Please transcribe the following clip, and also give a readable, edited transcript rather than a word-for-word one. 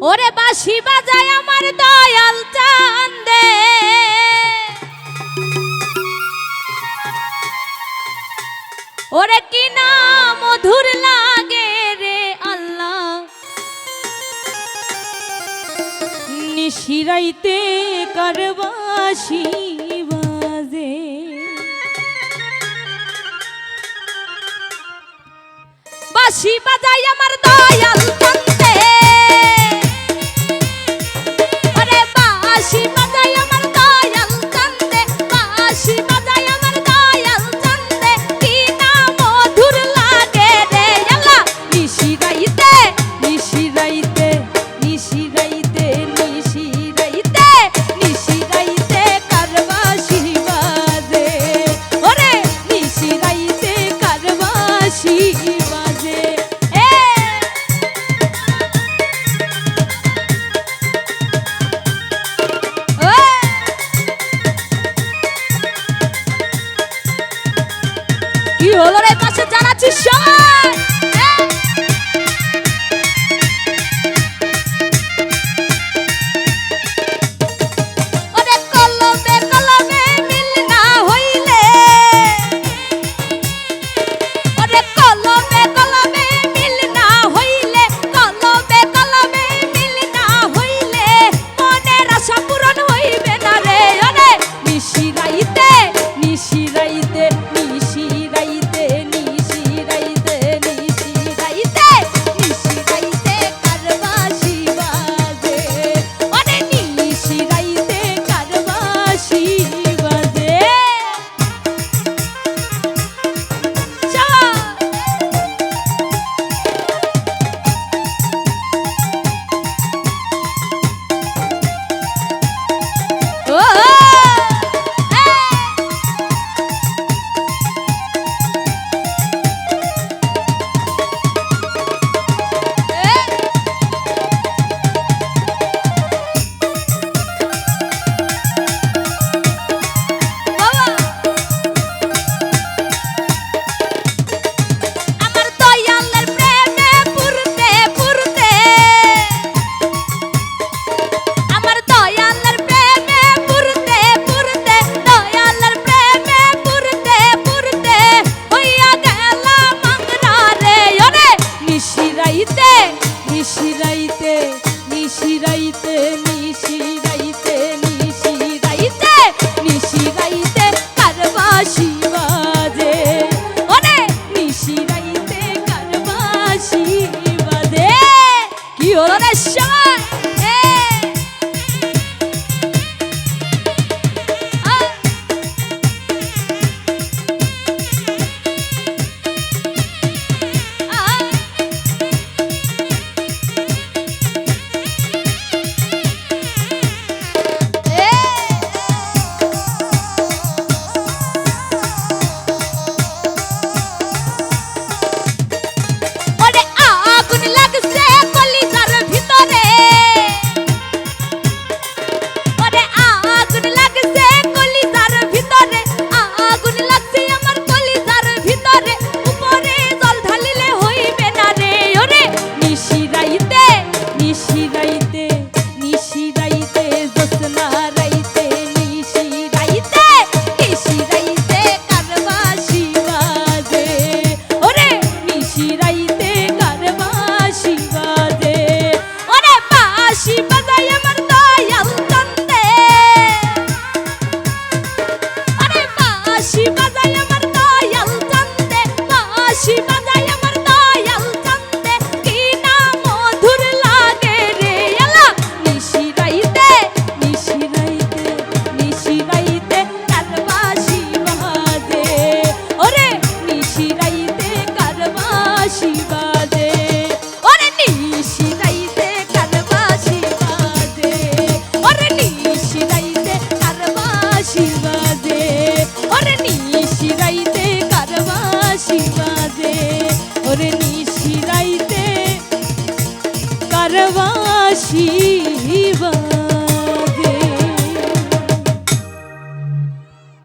ওরে বাঁশি বাজায় আমার দয়াল চান্দে, ওরে কি না মধুর লাগে রে আল্লাহ, নিশিরাইতে কার বাঁশি বাজে। বাঁশি বাজায় আমার দয়াল চান্দে, ওরে বাঁশি বাজায় আমার দয়াল চান্দে, বাঁশি বাজায় আমার দয়াল চান্দে, কি না মধুর লাগে রে আল্লাহ, নিশিরাইতে নিশিরাইতে নিশিরাইতে নিশিরাইতে নিশিরাইতে কার বাঁশি বাজে, ওরে নিশিরাইতে কার বাঁশি বাজে। কি হলো রে পাশে জানাচ্ছি সবাই, ওরে কলমে কলমে মিল না হইলে, ওরে কলমে কলমে মিল না হইলে, কলমে কলমে মিল না হইলে মনের আশা পূরণ হইবে না রে, ওরে নিশিরাইতে নিশিরাইতে নিশিরাইতে নিশিরাইতে নিশিরাইতে নিশিরাইতে কার বাঁশি বাজে, ওরে নিশিরাইতে কার বাঁশি বাজে। ও আমার দয়ালের প্রেমে পুরতে পুরতে, আমার দয়ালের প্রেমে পুরতে পুরতে, দয়ালের প্রেমে পুরতে পুরতে হইয়া গেলাম মাংরা রে, ওরে নিশিরাইতে নিশিরাইতে নিশিরাইতে নিশিরাইতে নিশিরাইতে নিশিরাইতে কার বাঁশি বাজে, ওরে নিশিরাইতে কার বাঁশি বাজে। কি হলো রে সবাই, ওরে আগুন লাগছে কলিজার ভিতরে, ওরে আগুন লাগছে কলিজার ভিতরে, আগুন লাগছে আমার কলিজার ভিতরে, উপরে জল ঢালিলে হইবে না রে, ওরে নিশিরাইতে নিশিরাইতে নিশিরাইতে জ্যোৎস্না রাইতে নিশিরাইতে নিশিরাইতে কার বাঁশি বাজে, ওরে নিশিরাইতে কার বাঁশি বাজে, ওরে বাঁশি বাজায় আমার দয়াল চান্দে, ওরে বাঁশি বাজায় আমার দয়াল চান্দে, বাঁশি বাজায়